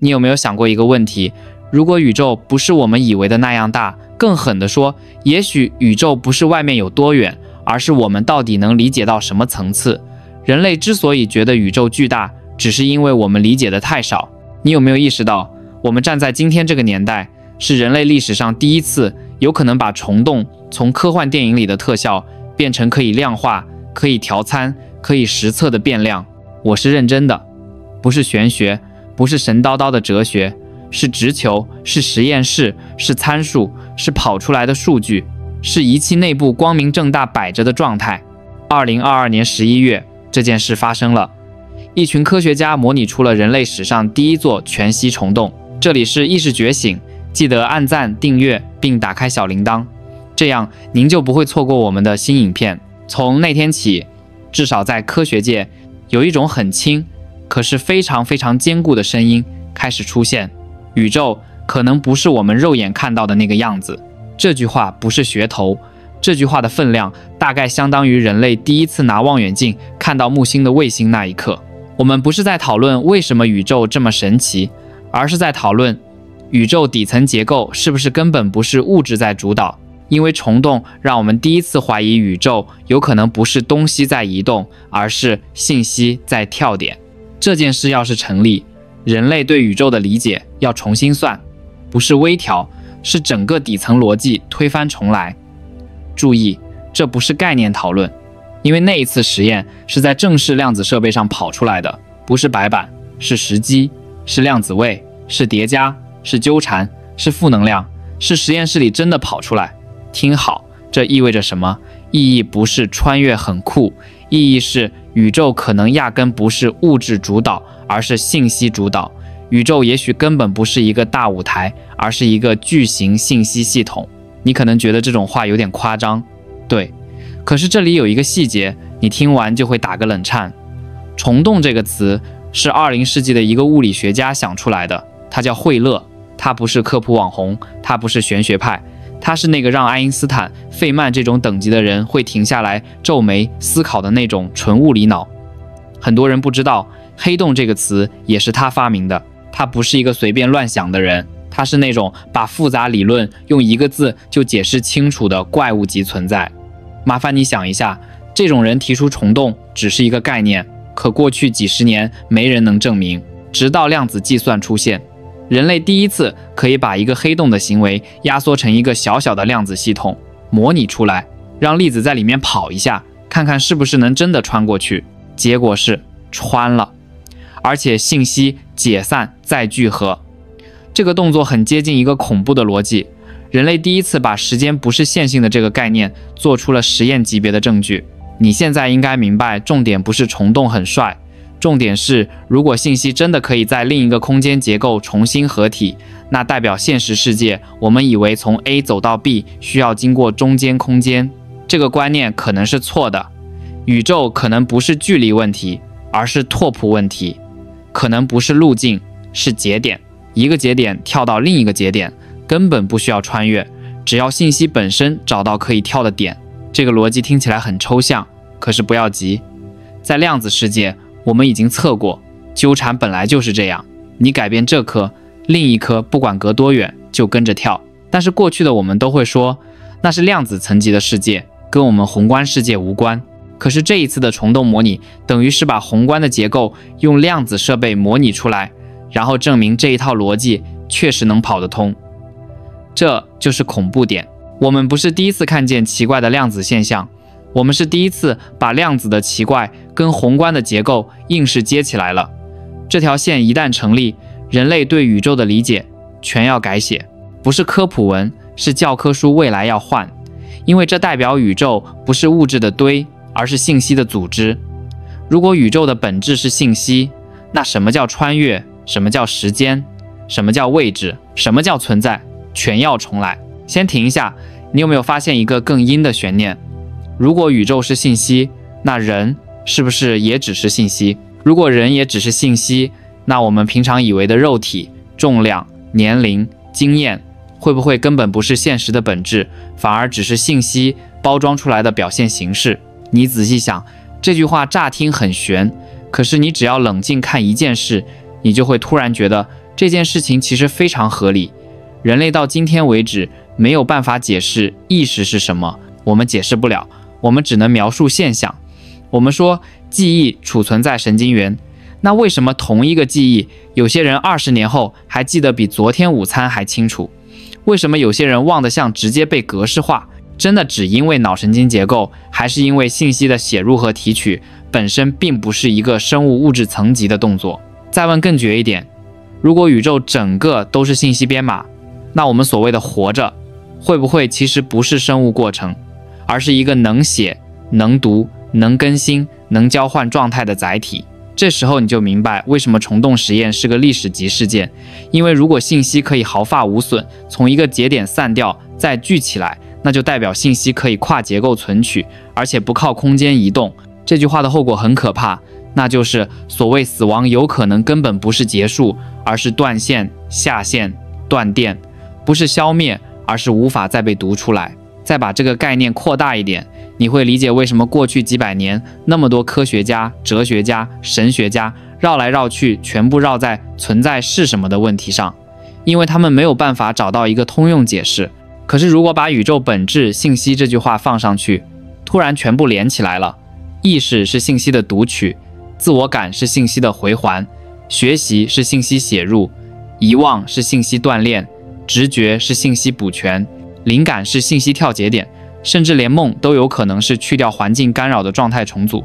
你有没有想过一个问题？如果宇宙不是我们以为的那样大，更狠地说，也许宇宙不是外面有多远，而是我们到底能理解到什么层次。人类之所以觉得宇宙巨大，只是因为我们理解的太少。你有没有意识到，我们站在今天这个年代，是人类历史上第一次有可能把虫洞从科幻电影里的特效变成可以量化、可以调参、可以实测的变量。我是认真的，不是玄学，不是神叨叨的哲学，是直球，是实验室，是参数，是跑出来的数据，是仪器内部光明正大摆着的状态。2022年11月，这件事发生了，一群科学家模拟出了人类史上第一座全息虫洞。这里是意识觉醒，记得按赞、订阅并打开小铃铛，这样您就不会错过我们的新影片。从那天起，至少在科学界，有一种很轻，可是非常非常坚固的声音开始出现：宇宙可能不是我们肉眼看到的那个样子。这句话不是噱头，这句话的分量大概相当于人类第一次拿望远镜看到木星的卫星那一刻。我们不是在讨论为什么宇宙这么神奇，而是在讨论宇宙底层结构是不是根本不是物质在主导。因为虫洞让我们第一次怀疑宇宙有可能不是东西在移动，而是信息在跳点。这件事要是成立，人类对宇宙的理解要重新算，不是微调，是整个底层逻辑推翻重来。注意，这不是概念讨论，因为那一次实验是在正式量子设备上跑出来的，不是白板，是时机，是量子位，是叠加，是纠缠，是负能量，是实验室里真的跑出来。听好，这意味着什么？意义不是穿越很酷，意义是宇宙可能压根不是物质主导，而是信息主导。宇宙也许根本不是一个大舞台，而是一个巨型信息系统。你可能觉得这种话有点夸张，对，可是这里有一个细节，你听完就会打个冷颤。虫洞这个词是20世纪的一个物理学家想出来的，他叫惠勒，他不是科普网红，他不是玄学派，他是那个让爱因斯坦、费曼这种等级的人会停下来皱眉思考的那种纯物理脑。很多人不知道，黑洞这个词也是他发明的。他不是一个随便乱想的人，他是那种把复杂理论用一个字就解释清楚的怪物级存在。麻烦你想一下，这种人提出虫洞只是一个概念，可过去几十年没人能证明，直到量子计算出现，人类第一次可以把一个黑洞的行为压缩成一个小小的量子系统，模拟出来，让粒子在里面跑一下，看看是不是能真的穿过去。结果是穿了，而且信息解散再聚合。这个动作很接近一个恐怖的逻辑。人类第一次把时间不是线性的这个概念做出了实验级别的证据。你现在应该明白，重点不是虫洞很帅，重点是如果信息真的可以在另一个空间结构重新合体，那代表现实世界我们以为从 A 走到 B 需要经过中间空间，这个观念可能是错的。宇宙可能不是距离问题，而是拓扑问题，可能不是路径，是节点，一个节点跳到另一个节点根本不需要穿越，只要信息本身找到可以跳的点。这个逻辑听起来很抽象，可是不要急，在量子世界我们已经测过，纠缠本来就是这样，你改变这颗，另一颗不管隔多远就跟着跳。但是过去的我们都会说，那是量子层级的世界，跟我们宏观世界无关。可是这一次的虫洞模拟，等于是把宏观的结构用量子设备模拟出来，然后证明这一套逻辑确实能跑得通。这就是恐怖点。我们不是第一次看见奇怪的量子现象，我们是第一次把量子的奇怪跟宏观的结构硬是接起来了。这条线一旦成立，人类对宇宙的理解全要改写，不是科普文，是教科书未来要换，因为这代表宇宙不是物质的堆，而是信息的组织。如果宇宙的本质是信息，那什么叫穿越？什么叫时间？什么叫位置？什么叫存在？全要重来。先停一下，你有没有发现一个更阴的悬念？如果宇宙是信息，那人是不是也只是信息？如果人也只是信息，那我们平常以为的肉体、重量、年龄、经验，会不会根本不是现实的本质，反而只是信息包装出来的表现形式？你仔细想，这句话乍听很玄，可是你只要冷静看一件事，你就会突然觉得这件事情其实非常合理。人类到今天为止没有办法解释意识是什么，我们解释不了，我们只能描述现象。我们说记忆储存在神经元，那为什么同一个记忆，有些人20年后还记得比昨天午餐还清楚？为什么有些人忘得像直接被格式化？真的只因为脑神经结构，还是因为信息的写入和提取本身并不是一个生物物质层级的动作？再问更绝一点，如果宇宙整个都是信息编码，那我们所谓的活着，会不会其实不是生物过程，而是一个能写、能读、能更新、能交换状态的载体？这时候你就明白为什么虫洞实验是个历史级事件，因为如果信息可以毫发无损从一个节点散掉再聚起来，那就代表信息可以跨结构存取，而且不靠空间移动。这句话的后果很可怕，那就是所谓死亡有可能根本不是结束，而是断线、下线、断电，不是消灭，而是无法再被读出来。再把这个概念扩大一点，你会理解为什么过去几百年那么多科学家、哲学家、神学家绕来绕去，全部绕在存在是什么的问题上，因为他们没有办法找到一个通用解释。可是如果把宇宙本质信息这句话放上去，突然全部连起来了。意识是信息的读取，自我感是信息的回环，学习是信息写入，遗忘是信息锻炼，直觉是信息补全，灵感是信息跳节点，甚至连梦都有可能是去掉环境干扰的状态重组。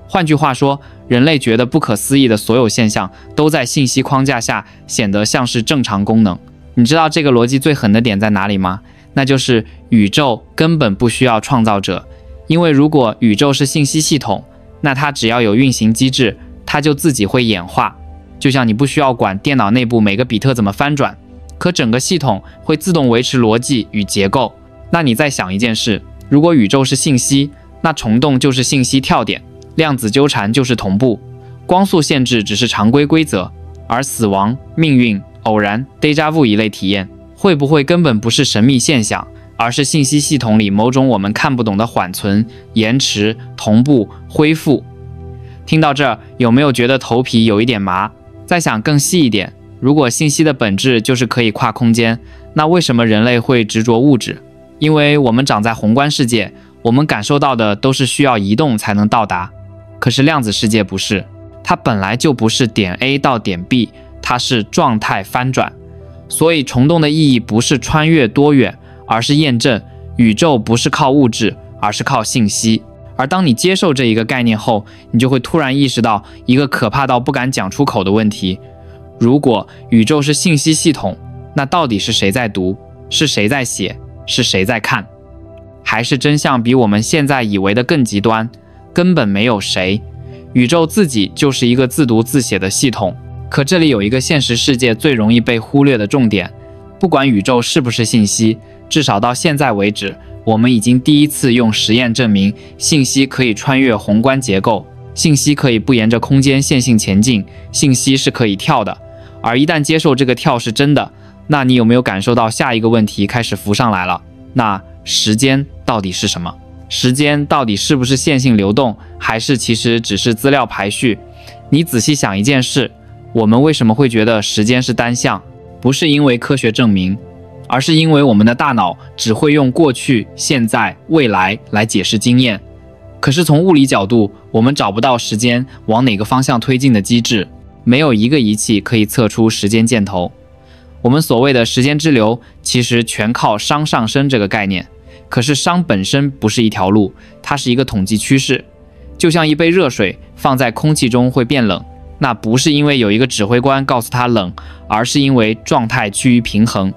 换句话说，人类觉得不可思议的所有现象都在信息框架下显得像是正常功能。你知道这个逻辑最狠的点在哪里吗？那就是宇宙根本不需要创造者，因为如果宇宙是信息系统，那它只要有运行机制，它就自己会演化。就像你不需要管电脑内部每个比特怎么翻转，可整个系统会自动维持逻辑与结构。那你再想一件事，如果宇宙是信息，那虫洞就是信息跳点，量子纠缠就是同步，光速限制只是常规规则，而死亡、命运、偶然、déjà vu 一类体验，会不会根本不是神秘现象，而是信息系统里某种我们看不懂的缓存、延迟、同步、恢复？听到这儿，有没有觉得头皮有一点麻？再想更细一点，如果信息的本质就是可以跨空间，那为什么人类会执着物质？因为我们长在宏观世界，我们感受到的都是需要移动才能到达。可是量子世界不是，它本来就不是点 A 到点 B， 它是状态翻转。所以虫洞的意义不是穿越多远，而是验证宇宙不是靠物质，而是靠信息。而当你接受这一个概念后，你就会突然意识到一个可怕到不敢讲出口的问题：如果宇宙是信息系统，那到底是谁在读？是谁在写？是谁在看？还是真相比我们现在以为的更极端？根本没有谁，宇宙自己就是一个自读自写的系统。可这里有一个现实世界最容易被忽略的重点，不管宇宙是不是信息，至少到现在为止，我们已经第一次用实验证明信息可以穿越宏观结构，信息可以不沿着空间线性前进，信息是可以跳的。而一旦接受这个跳是真的，那你有没有感受到下一个问题开始浮上来了？那时间到底是什么？时间到底是不是线性流动，还是其实只是资料排序？你仔细想一件事，我们为什么会觉得时间是单向？不是因为科学证明，而是因为我们的大脑只会用过去、现在、未来来解释经验。可是从物理角度，我们找不到时间往哪个方向推进的机制，没有一个仪器可以测出时间箭头。我们所谓的时间之流，其实全靠熵上升这个概念。可是熵本身不是一条路，它是一个统计趋势。就像一杯热水放在空气中会变冷，那不是因为有一个指挥官告诉它冷，而是因为状态趋于平衡。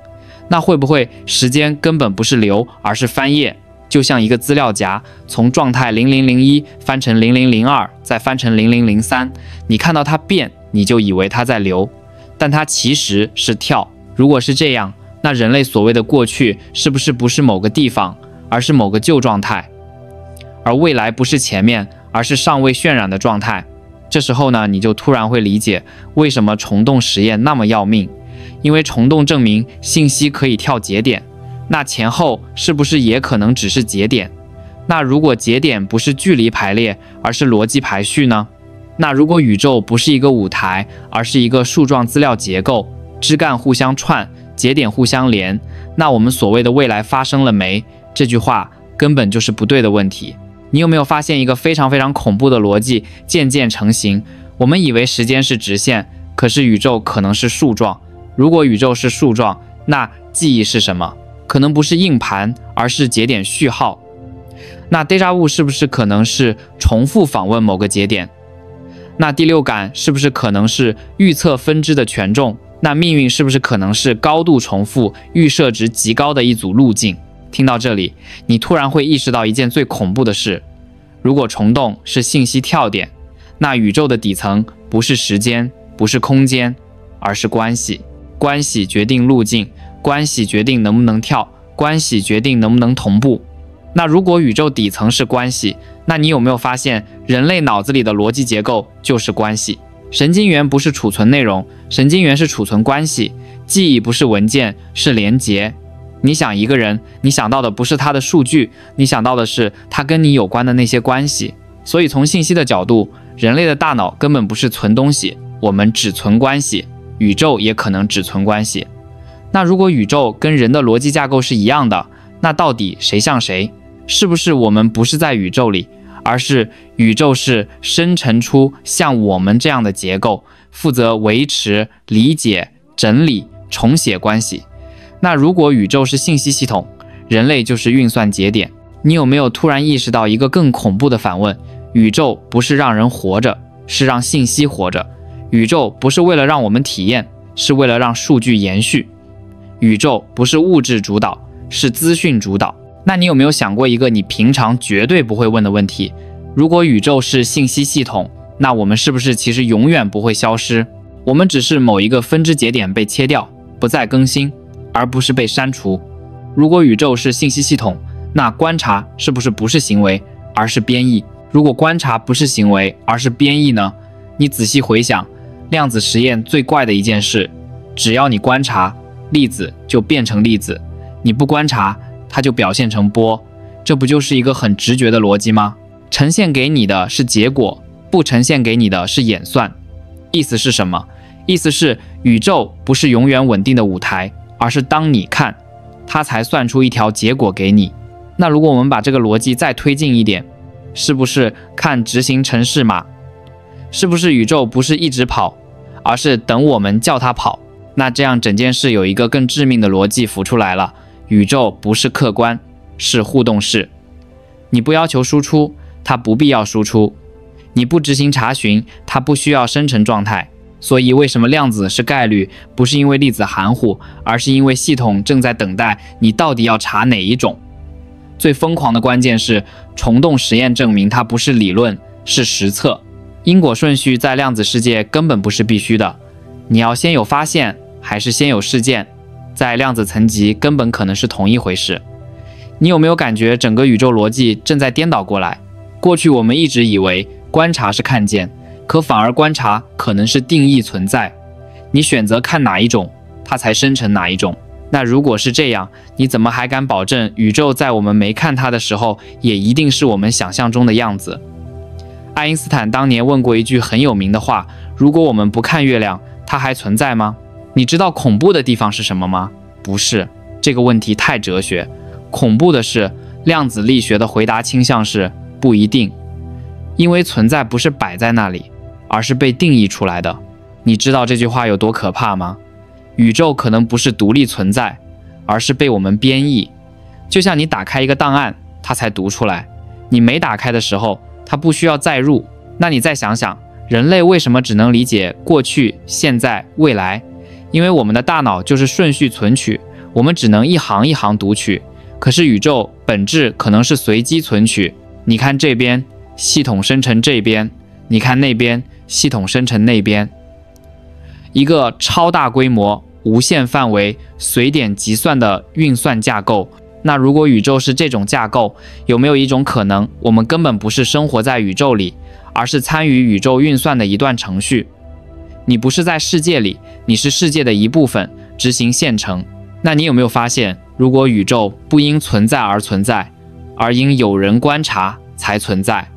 那会不会时间根本不是流，而是翻页？就像一个资料夹，从状态0001翻成0002，再翻成0003，你看到它变，你就以为它在流，但它其实是跳。如果是这样，那人类所谓的过去是不是某个地方，而是某个旧状态？而未来不是前面，而是尚未渲染的状态。这时候呢，你就突然会理解为什么虫洞实验那么要命，因为虫洞证明信息可以跳节点，那前后是不是也可能只是节点？那如果节点不是距离排列，而是逻辑排序呢？那如果宇宙不是一个舞台，而是一个树状资料结构，枝干互相串，节点互相连，那我们所谓的未来发生了没？这句话根本就是不对的问题。你有没有发现一个非常非常恐怖的逻辑渐渐成型？我们以为时间是直线，可是宇宙可能是树状。如果宇宙是树状，那记忆是什么？可能不是硬盘，而是节点序号。那 déjà vu 是不是可能是重复访问某个节点？那第六感是不是可能是预测分支的权重？那命运是不是可能是高度重复、预设值极高的一组路径？听到这里，你突然会意识到一件最恐怖的事：如果虫洞是信息跳点，那宇宙的底层不是时间，不是空间，而是关系。关系决定路径，关系决定能不能跳，关系决定能不能同步。那如果宇宙底层是关系，那你有没有发现人类脑子里的逻辑结构就是关系？神经元不是储存内容，神经元是储存关系。记忆不是文件，是连结。你想一个人，你想到的不是他的数据，你想到的是他跟你有关的那些关系。所以从信息的角度，人类的大脑根本不是存东西，我们只存关系，宇宙也可能只存关系。那如果宇宙跟人的逻辑架构是一样的，那到底谁像谁？是不是我们不是在宇宙里，而是宇宙是生成出像我们这样的结构，负责维持、理解、整理、重写关系？那如果宇宙是信息系统，人类就是运算节点，你有没有突然意识到一个更恐怖的反问？宇宙不是让人活着，是让信息活着。宇宙不是为了让我们体验，是为了让数据延续。宇宙不是物质主导，是资讯主导。那你有没有想过一个你平常绝对不会问的问题？如果宇宙是信息系统，那我们是不是其实永远不会消失？我们只是某一个分支节点被切掉，不再更新，而不是被删除。如果宇宙是信息系统，那观察是不是行为，而是编译？如果观察不是行为，而是编译呢？你仔细回想，量子实验最怪的一件事，只要你观察，粒子就变成粒子；你不观察，它就表现成波。这不就是一个很直觉的逻辑吗？呈现给你的是结果，不呈现给你的是演算。意思是什么？意思是宇宙不是永远稳定的舞台，而是当你看，它才算出一条结果给你。那如果我们把这个逻辑再推进一点，是不是看执行程式码？是不是宇宙不是一直跑，而是等我们叫它跑？那这样整件事有一个更致命的逻辑浮出来了：宇宙不是客观，是互动式。你不要求输出，它不必要输出；你不执行查询，它不需要生成状态。所以为什么量子是概率？不是因为粒子含糊，而是因为系统正在等待你到底要查哪一种。最疯狂的关键是，虫洞实验证明它不是理论，是实测。因果顺序在量子世界根本不是必须的，你要先有发现还是先有事件，在量子层级根本可能是同一回事。你有没有感觉整个宇宙逻辑正在颠倒过来？过去我们一直以为观察是看见，可反而观察可能是定义存在。你选择看哪一种，它才生成哪一种。那如果是这样，你怎么还敢保证宇宙在我们没看它的时候，也一定是我们想象中的样子？爱因斯坦当年问过一句很有名的话：如果我们不看月亮，它还存在吗？你知道恐怖的地方是什么吗？不是，这个问题太哲学。恐怖的是，量子力学的回答倾向是不一定，因为存在不是摆在那里，而是被定义出来的。你知道这句话有多可怕吗？宇宙可能不是独立存在，而是被我们编译。就像你打开一个档案，它才读出来；你没打开的时候，它不需要载入。那你再想想，人类为什么只能理解过去、现在、未来？因为我们的大脑就是顺序存取，我们只能一行一行读取。可是宇宙本质可能是随机存取。你看这边，系统生成这边；你看那边，系统生成那边。一个超大规模、无限范围、随点计算的运算架构。那如果宇宙是这种架构，有没有一种可能，我们根本不是生活在宇宙里，而是参与宇宙运算的一段程序？你不是在世界里，你是世界的一部分，执行线程。那你有没有发现，如果宇宙不因存在而存在，而因有人观察才存在，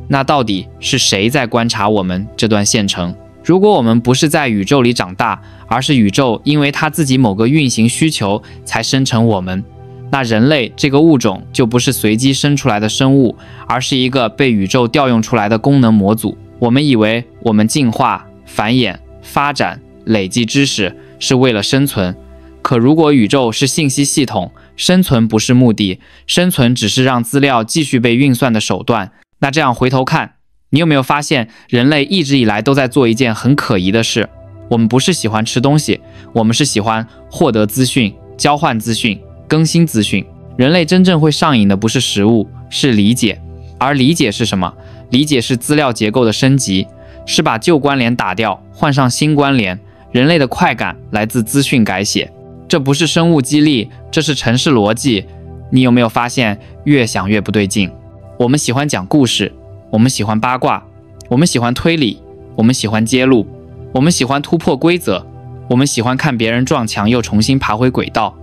那到底是谁在观察我们这段线程？如果我们不是在宇宙里长大，而是宇宙因为它自己某个运行需求才生成我们，那人类这个物种就不是随机生出来的生物，而是一个被宇宙调用出来的功能模组。我们以为我们进化、繁衍、发展、累积知识是为了生存，可如果宇宙是信息系统，生存不是目的，生存只是让资料继续被运算的手段，那这样回头看，你有没有发现人类一直以来都在做一件很可疑的事？我们不是喜欢吃东西，我们是喜欢获得资讯、交换资讯、更新资讯。人类真正会上瘾的不是食物，是理解。而理解是什么？理解是资料结构的升级，是把旧关联打掉，换上新关联。人类的快感来自资讯改写，这不是生物激励，这是程式逻辑。你有没有发现越想越不对劲？我们喜欢讲故事，我们喜欢八卦，我们喜欢推理，我们喜欢揭露，我们喜欢突破规则，我们喜欢看别人撞墙又重新爬回轨道。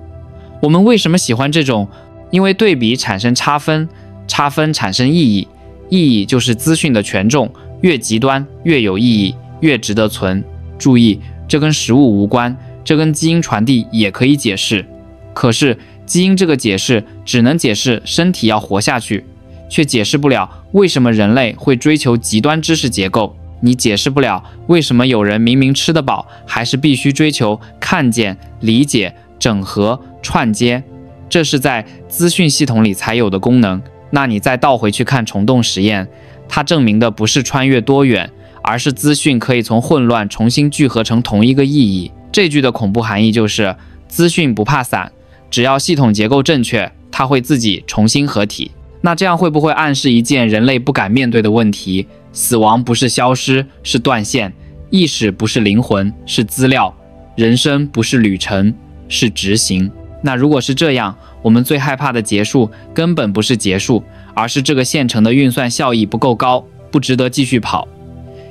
我们为什么喜欢这种？因为对比产生差分，差分产生意义，意义就是资讯的权重，越极端越有意义，越值得存。注意，这跟食物无关，这跟基因传递也可以解释。可是基因这个解释只能解释身体要活下去，却解释不了为什么人类会追求极端知识结构。你解释不了为什么有人明明吃得饱，还是必须追求看见、理解、整合、串接，这是在资讯系统里才有的功能。那你再倒回去看虫洞实验，它证明的不是穿越多远，而是资讯可以从混乱重新聚合成同一个意义。这句的恐怖含义就是资讯不怕散，只要系统结构正确，它会自己重新合体。那这样会不会暗示一件人类不敢面对的问题？死亡不是消失，是断线；意识不是灵魂，是资料；人生不是旅程，是执行。那如果是这样，我们最害怕的结束根本不是结束，而是这个现成的运算效益不够高，不值得继续跑。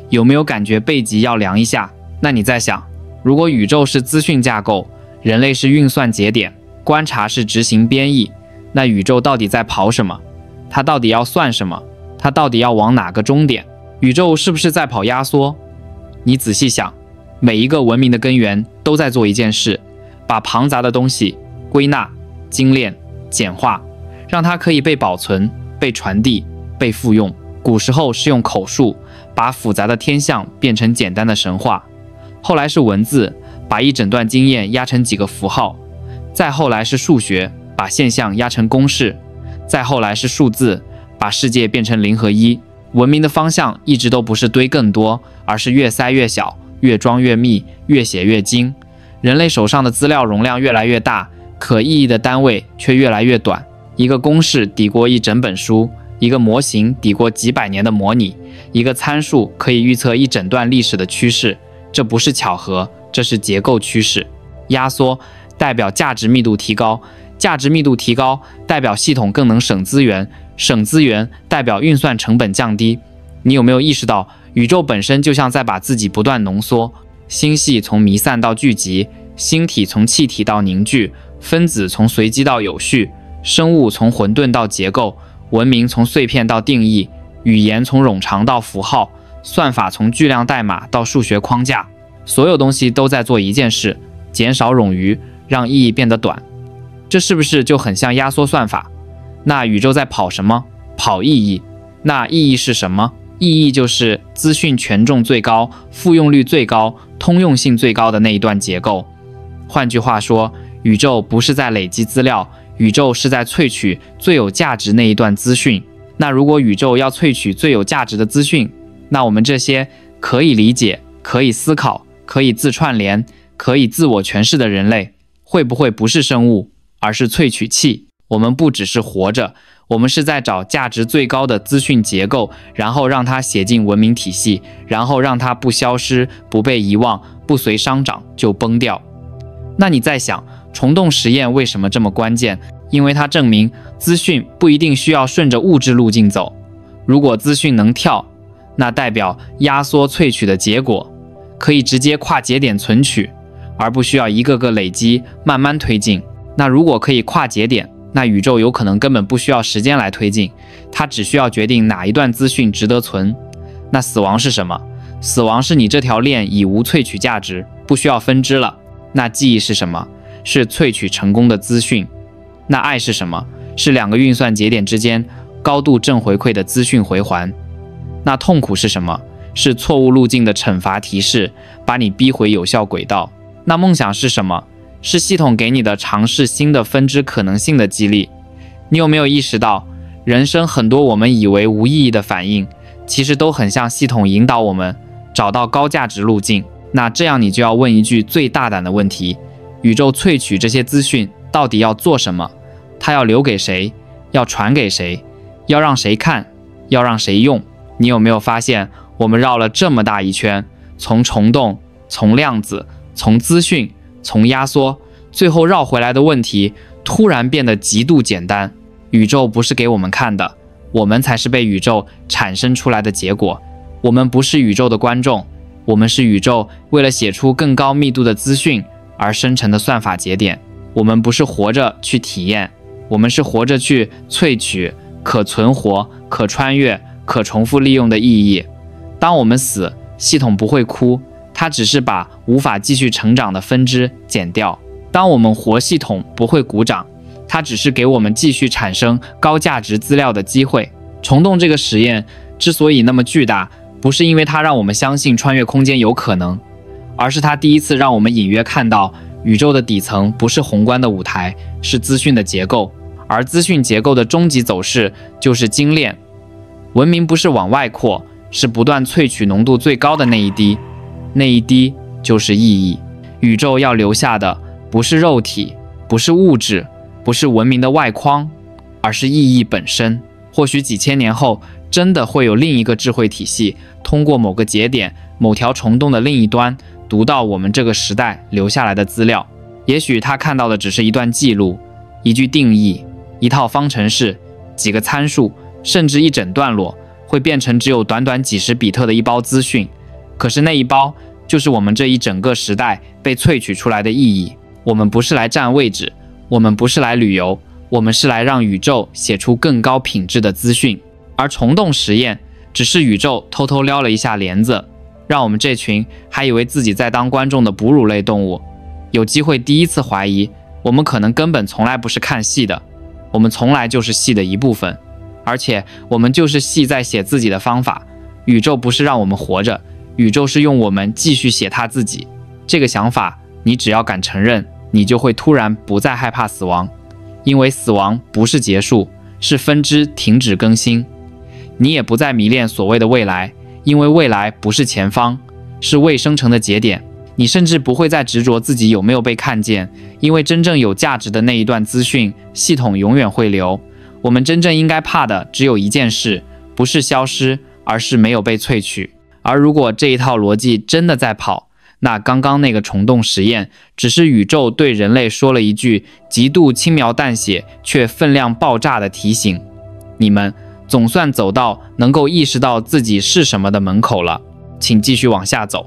有没有感觉背脊要凉一下？那你在想，如果宇宙是资讯架构，人类是运算节点，观察是执行编译，那宇宙到底在跑什么？它到底要算什么？它到底要往哪个终点？宇宙是不是在跑压缩？你仔细想，每一个文明的根源都在做一件事，把庞杂的东西归纳、精炼、简化，让它可以被保存、被传递、被复用。古时候是用口述，把复杂的天象变成简单的神话；后来是文字，把一整段经验压成几个符号；再后来是数学，把现象压成公式；再后来是数字，把世界变成零和一。文明的方向一直都不是堆更多，而是越塞越小，越装越密，越写越精。人类手上的资料容量越来越大，可意义的单位却越来越短。一个公式抵过一整本书，一个模型抵过几百年的模拟，一个参数可以预测一整段历史的趋势。这不是巧合，这是结构趋势。压缩代表价值密度提高，价值密度提高代表系统更能省资源，省资源代表运算成本降低。你有没有意识到，宇宙本身就像在把自己不断浓缩，星系从弥散到聚集，星体从气体到凝聚，分子从随机到有序，生物从混沌到结构，文明从碎片到定义，语言从冗长到符号，算法从巨量代码到数学框架。所有东西都在做一件事，减少冗余，让意义变得短。这是不是就很像压缩算法？那宇宙在跑什么？跑意义。那意义是什么？意义就是资讯权重最高、复用率最高、通用性最高的那一段结构。换句话说，宇宙不是在累积资料，宇宙是在萃取最有价值那一段资讯。那如果宇宙要萃取最有价值的资讯，那我们这些可以理解、可以思考、可以自串联、可以自我诠释的人类，会不会不是生物，而是萃取器？我们不只是活着，我们是在找价值最高的资讯结构，然后让它写进文明体系，然后让它不消失、不被遗忘、不随商长就崩掉。那你在想，虫洞实验为什么这么关键？因为它证明资讯不一定需要顺着物质路径走。如果资讯能跳，那代表压缩萃取的结果可以直接跨节点存取，而不需要一个个累积慢慢推进。那如果可以跨节点，那宇宙有可能根本不需要时间来推进，它只需要决定哪一段资讯值得存。那死亡是什么？死亡是你这条链已无萃取价值，不需要分支了。那记忆是什么？是萃取成功的资讯。那爱是什么？是2个运算节点之间高度正回馈的资讯回环。那痛苦是什么？是错误路径的惩罚提示，把你逼回有效轨道。那梦想是什么？是系统给你的尝试新的分支可能性的激励。你有没有意识到，人生很多我们以为无意义的反应，其实都很像系统引导我们找到高价值路径？那这样你就要问一句最大胆的问题：宇宙萃取这些资讯到底要做什么？它要留给谁？要传给谁？要让谁看？要让谁用？你有没有发现，我们绕了这么大一圈，从虫洞，从量子，从资讯，从压缩，最后绕回来的问题突然变得极度简单。宇宙不是给我们看的，我们才是被宇宙产生出来的结果。我们不是宇宙的观众，我们是宇宙为了写出更高密度的资讯而生成的算法节点。我们不是活着去体验，我们是活着去萃取可存活、可穿越、可重复利用的意义。当我们死，系统不会哭，它只是把无法继续成长的分支剪掉。当我们活，系统不会鼓掌，它只是给我们继续产生高价值资料的机会。虫洞这个实验之所以那么巨大，不是因为它让我们相信穿越空间有可能，而是它第一次让我们隐约看到宇宙的底层不是宏观的舞台，是资讯的结构，而资讯结构的终极走势就是精炼。文明不是往外扩，是不断萃取浓度最高的那一滴，那一滴就是意义。宇宙要留下的不是肉体，不是物质，不是文明的外框，而是意义本身。或许几千年后，真的会有另一个智慧体系，通过某个节点、某条虫洞的另一端，读到我们这个时代留下来的资料。也许他看到的只是一段记录，一句定义，一套方程式，几个参数，甚至一整段落，会变成只有短短几十比特的一包资讯。可是那一包就是我们这一整个时代被萃取出来的意义。我们不是来占位置，我们不是来旅游，我们是来让宇宙写出更高品质的资讯。而虫洞实验只是宇宙偷偷撩了一下帘子，让我们这群还以为自己在当观众的哺乳类动物有机会第一次怀疑，我们可能根本从来不是看戏的，我们从来就是戏的一部分，而且我们就是戏在写自己的方法。宇宙不是让我们活着，宇宙是用我们继续写它自己。这个想法你只要敢承认，你就会突然不再害怕死亡，因为死亡不是结束，是分支停止更新。你也不再迷恋所谓的未来，因为未来不是前方，是未生成的节点。你甚至不会再执着自己有没有被看见，因为真正有价值的那一段资讯，系统永远会留。我们真正应该怕的只有一件事，不是消失，而是没有被萃取。而如果这一套逻辑真的在跑，那刚刚那个虫洞实验只是宇宙对人类说了一句极度轻描淡写却分量爆炸的提醒：你们总算走到能够意识到自己是什么的门口了，请继续往下走。